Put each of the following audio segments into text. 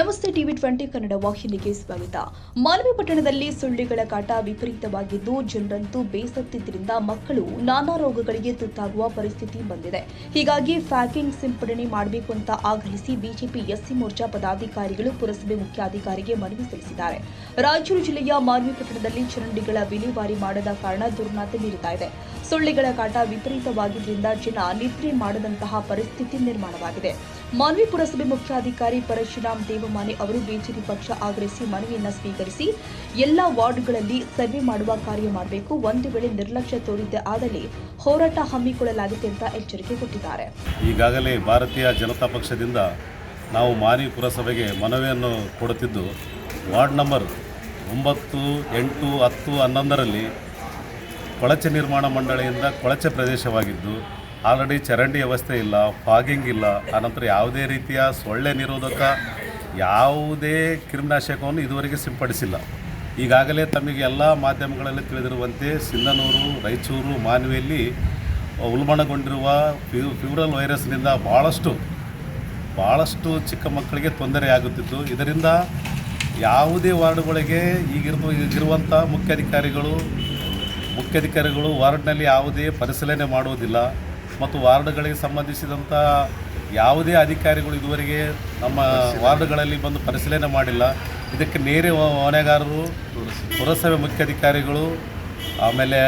ನಮಸ್ತೆ ಟಿವಿ20 ಕನ್ನಡ ವಾಹಿನಿಗೆ ಸ್ವಾಗತ. ಮಾನ್ವಿ ಪಟ್ಟಣದಲ್ಲಿ ಸೊಳ್ಳೆಗಳ ಕಾಟ ವಿಪರೀತವಾಗಿದ್ದು ಜನರಂತೂ ಬೇಸತ್ತಿದ್ದರಿಂದ ಮಕ್ಕಳು ನಾನಾ ರೋಗಗಳಿಗೆ ತುತ್ತಾಗುವ ಪರಿಸ್ಥಿತಿ ಬಂದಿದೆ. ಹೀಗಾಗಿ ಫ್ಯಾಗಿಂಗ್ ಸಿಂಪಡಣೆ ಮಾಡಬೇಕು ಅಂತ ಆಗ್ರಹಿಸಿ ಬಿಜೆಪಿ ಎಸ್ಸಿ ಮೋರ್ಚಾ ಪದಾಧಿಕಾರಿಗಳು ಪುರಸಭೆ ಮುಖ್ಯಾಧಿಕಾರಿಗೆ ಮನವಿ ಸಲ್ಲಿಸಿದ್ದಾರೆ. ರಾಯಚೂರು ಜಿಲ್ಲೆಯ ಮಾನ್ವಿ ಪಟ್ಟಣದಲ್ಲಿ ಚರಂಡಿಗಳ ವಿಲೇವಾರಿ ಮಾಡದ ಕಾರಣ ದುರ್ನಾತ ಬೀರುತ್ತಾ ಇದೆ. ಸೊಳ್ಳೆಗಳ ಕಾಟ ವಿಪರೀತವಾಗಿದ್ದರಿಂದ ಜನ ನಿದ್ರೆ ಮಾಡದಂತಹ ಪರಿಸ್ಥಿತಿ ನಿರ್ಮಾಣವಾಗಿದೆ. ಮಾನ್ವಿ ಪುರಸಭೆ ಮುಖ್ಯಾಧಿಕಾರಿ ಪರಶುರಾಮ್ ದೇವಮಾನೆ ಅವರು ಬಿಜೆಪಿ ಪಕ್ಷ ಆಗ್ರಹಿಸಿ ಮನವಿಯನ್ನು ಸ್ವೀಕರಿಸಿ ಎಲ್ಲಾ ವಾರ್ಡ್ಗಳಲ್ಲಿ ಸರ್ವೆ ಮಾಡುವ ಕಾರ್ಯ ಮಾಡಬೇಕು. ಒಂದು ವೇಳೆ ನಿರ್ಲಕ್ಷ್ಯ ತೋರಿದ್ದೇ ಆದಲ್ಲಿ ಹೋರಾಟ ಹಮ್ಮಿಕೊಳ್ಳಲಾಗಿದೆ ಅಂತ ಎಚ್ಚರಿಕೆ ಕೊಟ್ಟಿದ್ದಾರೆ. ಈಗಾಗಲೇ ಭಾರತೀಯ ಜನತಾ ಪಕ್ಷದಿಂದ ನಾವು ಮಾನ್ವಿ ಪುರಸಭೆಗೆ ಮನವಿಯನ್ನು ಕೊಡುತ್ತಿದ್ದು ವಾರ್ಡ್ ನಂಬರ್ 9, 8, 10, 11ರಲ್ಲಿ ಕೊಳಚೆ ನಿರ್ಮಾಣ ಮಂಡಳಿಯಿಂದ ಕೊಳಚೆ ಪ್ರದೇಶವಾಗಿದ್ದು ಆಲ್ರೆಡಿ ಚರಂಡಿ ವ್ಯವಸ್ಥೆ ಇಲ್ಲ, ಫಾಗಿಂಗ್ ಇಲ್ಲ, ಆನಂತರ ಯಾವುದೇ ರೀತಿಯ ಸೊಳ್ಳೆ ನಿರೋಧಕ ಯಾವುದೇ ಕ್ರಿಮಿನಾಶಕವನ್ನು ಇದುವರೆಗೆ ಸಿಂಪಡಿಸಿಲ್ಲ. ಈಗಾಗಲೇ ತಮಗೆ ಎಲ್ಲ ಮಾಧ್ಯಮಗಳಲ್ಲಿ ತಿಳಿದಿರುವಂತೆ ಸಿಂಧನೂರು, ರಾಯಚೂರು, ಮಾನ್ವಿಯಲ್ಲಿ ಉಲ್ಬಣಗೊಂಡಿರುವ ಫ್ಯೂರಲ್ ವೈರಸ್ನಿಂದ ಭಾಳಷ್ಟು ಚಿಕ್ಕ ಮಕ್ಕಳಿಗೆ ತೊಂದರೆಯಾಗುತ್ತಿದ್ದು, ಇದರಿಂದ ಯಾವುದೇ ವಾರ್ಡ್ಗಳಿಗೆ ಈಗಿರುವಂಥ ಮುಖ್ಯಾಧಿಕಾರಿಗಳು ವಾರ್ಡ್ನಲ್ಲಿ ಯಾವುದೇ ಪರಿಶೀಲನೆ ಮಾಡುವುದಿಲ್ಲ ಮತ್ತು ವಾರ್ಡ್ಗಳಿಗೆ ಸಂಬಂಧಿಸಿದಂಥ ಯಾವುದೇ ಅಧಿಕಾರಿಗಳು ಇದುವರೆಗೆ ನಮ್ಮ ವಾರ್ಡ್ಗಳಲ್ಲಿ ಬಂದು ಪರಿಶೀಲನೆ ಮಾಡಿಲ್ಲ. ಇದಕ್ಕೆ ನೇರ ಹೊಣೆಗಾರರು ಪುರಸಭೆ ಮುಖ್ಯಾಧಿಕಾರಿಗಳು, ಆಮೇಲೆ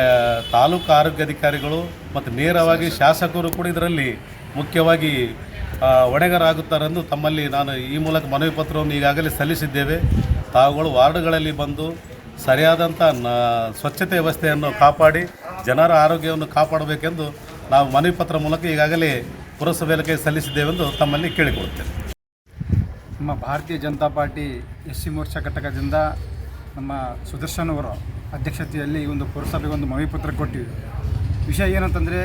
ತಾಲೂಕು ಆರೋಗ್ಯಾಧಿಕಾರಿಗಳು ಮತ್ತು ನೇರವಾಗಿ ಶಾಸಕರು ಕೂಡ ಇದರಲ್ಲಿ ಮುಖ್ಯವಾಗಿ ಹೊಣೆಗಾರರಾಗುತ್ತಾರೆಂದು ತಮ್ಮಲ್ಲಿ ನಾನು ಈ ಮೂಲಕ ಮನವಿ ಪತ್ರವನ್ನು ಈಗಾಗಲೇ ಸಲ್ಲಿಸಿದ್ದೇವೆ. ತಾವುಗಳು ವಾರ್ಡ್ಗಳಲ್ಲಿ ಬಂದು ಸರಿಯಾದಂಥ ಸ್ವಚ್ಛತೆ ವ್ಯವಸ್ಥೆಯನ್ನು ಕಾಪಾಡಿ ಜನರ ಆರೋಗ್ಯವನ್ನು ಕಾಪಾಡಬೇಕೆಂದು ನಾವು ಮನವಿ ಪತ್ರ ಮೂಲಕ ಈಗಾಗಲೇ ಪುರಸಭೆಗೆ ಸಲ್ಲಿಸಿದ್ದೇವೆಂದು ತಮ್ಮಲ್ಲಿ ಕೇಳಿಕೊಳ್ಳುತ್ತೇವೆ. ನಮ್ಮ ಭಾರತೀಯ ಜನತಾ ಪಾರ್ಟಿ ಎಸ್ಸಿ ಮೋರ್ಚಾ ಘಟಕದಿಂದ ನಮ್ಮ ಸುದರ್ಶನ್ ಅವರ ಅಧ್ಯಕ್ಷತೆಯಲ್ಲಿ ಒಂದು ಪುರಸಭೆಗೆ ಒಂದು ಮನವಿ ಪತ್ರ ಕೊಟ್ಟಿವಿ. ವಿಷಯ ಏನಂತಂದರೆ,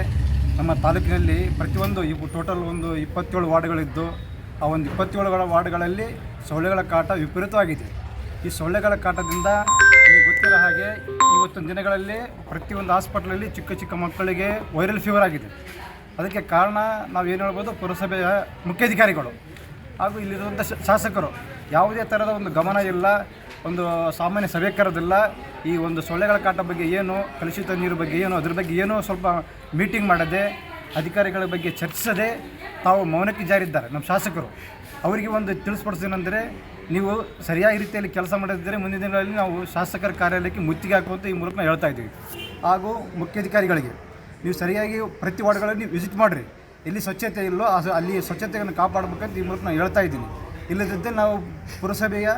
ನಮ್ಮ ತಾಲೂಕಿನಲ್ಲಿ ಪ್ರತಿಯೊಂದು ಟೋಟಲ್ ಒಂದು 27 ವಾರ್ಡ್ಗಳಿದ್ದು ಆ ಒಂದು 27 ವಾರ್ಡ್ಗಳಲ್ಲಿ ಸೊಳ್ಳೆಗಳ ಕಾಟ ವಿಪರೀತವಾಗಿದೆ. ಈ ಸೊಳ್ಳೆಗಳ ಕಾಟದಿಂದ ನಿಮಗೆ ಗೊತ್ತಿರೋ ಹಾಗೆ ಇವತ್ತಿನ ದಿನಗಳಲ್ಲಿ ಪ್ರತಿಯೊಂದು ಹಾಸ್ಪಿಟ್ಲಲ್ಲಿ ಚಿಕ್ಕ ಮಕ್ಕಳಿಗೆ ವೈರಲ್ ಫೀವರ್ ಆಗಿದೆ. ಅದಕ್ಕೆ ಕಾರಣ ನಾವೇನು ಹೇಳ್ಬೋದು, ಪುರಸಭೆಯ ಮುಖ್ಯಾಧಿಕಾರಿಗಳು ಹಾಗೂ ಇಲ್ಲಿರುವಂಥ ಶಾಸಕರು ಯಾವುದೇ ಥರದ ಒಂದು ಗಮನ ಇಲ್ಲ, ಒಂದು ಸಾಮಾನ್ಯ ಸಭೆ ಕರೆದಿಲ್ಲ. ಈ ಒಂದು ಸೊಳ್ಳೆಗಳ ಕಾಟ ಬಗ್ಗೆ ಏನು, ಕಲುಷಿತ ನೀರು ಬಗ್ಗೆ ಏನು, ಅದ್ರ ಬಗ್ಗೆ ಏನೋ ಸ್ವಲ್ಪ ಮೀಟಿಂಗ್ ಮಾಡದೆ, ಅಧಿಕಾರಿಗಳ ಬಗ್ಗೆ ಚರ್ಚಿಸದೆ ತಾವು ಮೌನಕ್ಕೆ ಜಾರಿದ್ದಾರೆ ನಮ್ಮ ಶಾಸಕರು. ಅವರಿಗೆ ಒಂದು ತಿಳಿಸ್ಪಡಿಸೇನೆಂದರೆ, ನೀವು ಸರಿಯಾದ ರೀತಿಯಲ್ಲಿ ಕೆಲಸ ಮಾಡದಿದ್ದರೆ ಮುಂದಿನ ದಿನಗಳಲ್ಲಿ ನಾವು ಶಾಸಕರ ಕಾರ್ಯಾಲಯಕ್ಕೆ ಮುತ್ತಿಗೆ ಹಾಕುವಂತ ಈ ಮೂಲಕ ನಾವು ಹೇಳ್ತಾ ಇದ್ದೀವಿ. ಹಾಗೂ ಮುಖ್ಯಾಧಿಕಾರಿಗಳಿಗೆ ನೀವು ಸರಿಯಾಗಿ ಪ್ರತಿ ವಾರ್ಡ್ಗಳಲ್ಲಿ ನೀವು ವಿಸಿಟ್ ಮಾಡಿರಿ, ಎಲ್ಲಿ ಸ್ವಚ್ಛತೆ ಇಲ್ಲೋ ಅಲ್ಲಿ ಸ್ವಚ್ಛತೆಯನ್ನು ಕಾಪಾಡಬೇಕಂತ ಈ ಮೂಲಕ ನಾನು ಹೇಳ್ತಾ ಇದ್ದೀನಿ. ಇಲ್ಲದಿದ್ದರೆ ನಾವು ಪುರಸಭೆಯ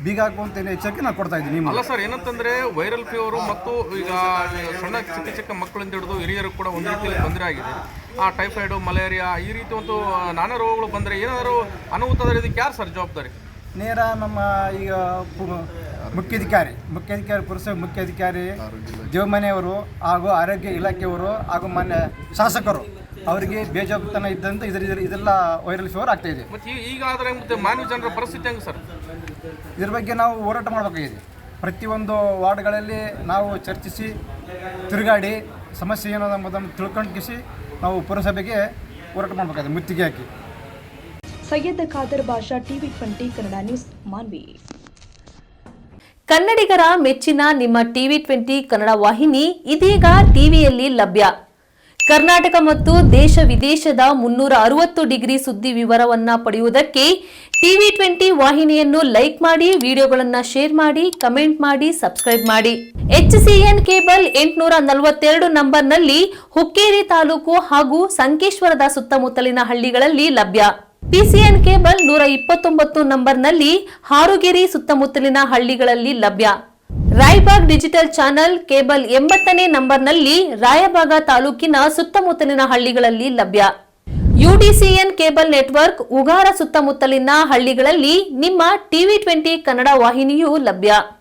ಬೀಗ ಹಾಕುವಂತ ಎಚ್ಚರಿಕೆ ನಾನು ಕೊಡ್ತಾ ಇದ್ದೀನಿ. ಅಲ್ಲ ಸರ್, ಏನಂತಂದರೆ ವೈರಲ್ ಫೀವರು ಮತ್ತು ಈಗ ಸಣ್ಣ ಚಿಕ್ಕ ಮಕ್ಕಳಿಂದ ಹಿಡಿದು ಹಿರಿಯರು ಕೂಡ ಒಂದು ರೀತಿಯಲ್ಲಿ ತೊಂದರೆ ಆಗಿದೆ. ಆ ಟೈಫಾಯ್ಡು, ಮಲೇರಿಯಾ ಈ ರೀತಿ ಒಂದು ನಾನಾ ರೋಗಗಳು ಬಂದರೆ ಏನಾದರೂ ಅನಾಹುತ ಇದಕ್ಕೆ ಯಾರು ಸರ್ ಜವಾಬ್ದಾರಿ? ನೇರ ನಮ್ಮ ಈಗ ಮುಖ್ಯಾಧಿಕಾರಿ ಪುರಸಭೆ ಮುಖ್ಯಾಧಿಕಾರಿ ದೇವಮನೆಯವರು ಹಾಗೂ ಆರೋಗ್ಯ ಇಲಾಖೆಯವರು ಹಾಗೂ ಮಾನ್ಯ ಶಾಸಕರು ಅವರಿಗೆ ಬೇಜವಾಬ್ದಾರಿತನ ಇದ್ದಂತೆ ಇದೆಲ್ಲ ವೈರಲ್ ಫೀವರ್ ಆಗ್ತಾಯಿದೆ. ಮತ್ತು ಈಗ ಆದರೆ ಮತ್ತೆ ಮಾನವ ಜನರ ಪರಿಸ್ಥಿತಿ ಹೆಂಗೆ ಸರ್? ಇದ್ರ ಬಗ್ಗೆ ನಾವು ಹೋರಾಟ ಮಾಡಬೇಕಾಗಿದೆ. ಪ್ರತಿಯೊಂದು ವಾರ್ಡ್ಗಳಲ್ಲಿ ನಾವು ಚರ್ಚಿಸಿ ತಿರುಗಾಡಿ ಸಮಸ್ಯೆ ಏನೋ ಎಂಬುದನ್ನು ತಿಳ್ಕೊಂಡು ನಾವು ಪುರಸಭೆಗೆ ಹೋರಾಟ ಮಾಡಬೇಕಾಗಿದೆ, ಮುತ್ತಿಗೆ ಹಾಕಿ. ಸೈಯದ್ ಖಾದರ್ ಬಾಷಾ, ಟಿವಿ20 ಕನ್ನಡ ನ್ಯೂಸ್, ಮಾನ್ವಿ. ಕನ್ನಡಿಗರ ಮೆಚ್ಚಿನ ನಿಮ್ಮ ಟಿವಿ20 ಕನ್ನಡ ವಾಹಿನಿ ಇದೀಗ ಟಿವಿಯಲ್ಲಿ ಲಭ್ಯ. ಕರ್ನಾಟಕ ಮತ್ತು ದೇಶ ವಿದೇಶದ 360 ಡಿಗ್ರಿ ಸುದ್ದಿ ವಿವರವನ್ನ ಪಡೆಯುವುದಕ್ಕೆ ಟಿವಿ20 ವಾಹಿನಿಯನ್ನು ಲೈಕ್ ಮಾಡಿ, ವಿಡಿಯೋಗಳನ್ನು ಶೇರ್ ಮಾಡಿ, ಕಮೆಂಟ್ ಮಾಡಿ, ಸಬ್ಸ್ಕ್ರೈಬ್ ಮಾಡಿ. HCN ಕೇಬಲ್ 842 ನಂಬರ್ನಲ್ಲಿ ಹುಕ್ಕೇರಿ ತಾಲೂಕು ಹಾಗೂ ಸಂಕೇಶ್ವರದ ಸುತ್ತಮುತ್ತಲಿನ ಹಳ್ಳಿಗಳಲ್ಲಿ ಲಭ್ಯ. PCN ಕೇಬಲ್ 129 ನಂಬರ್ನಲ್ಲಿ ಹಾರುಗೆರೆ ಸುತ್ತಮುತ್ತಲಿನ ಹಳ್ಳಿಗಳಲ್ಲಿ ಲಭ್ಯ. ರಾಯಬಾಗ್ ಡಿಜಿಟಲ್ ಚಾನೆಲ್ ಕೇಬಲ್ 80ನೇ ನಂಬರ್ನಲ್ಲಿ ರಾಯಬಾಗ ತಾಲೂಕಿನ ಸುತ್ತಮುತ್ತಲಿನ ಹಳ್ಳಿಗಳಲ್ಲಿ ಲಭ್ಯ. UDCN ಕೇಬಲ್ ನೆಟ್ವರ್ಕ್ ಉಗಾರ ಸುತ್ತಮುತ್ತಲಿನ ಹಳ್ಳಿಗಳಲ್ಲಿ ನಿಮ್ಮ ಟಿವಿ20 ಕನ್ನಡ ವಾಹಿನಿಯೂ ಲಭ್ಯ.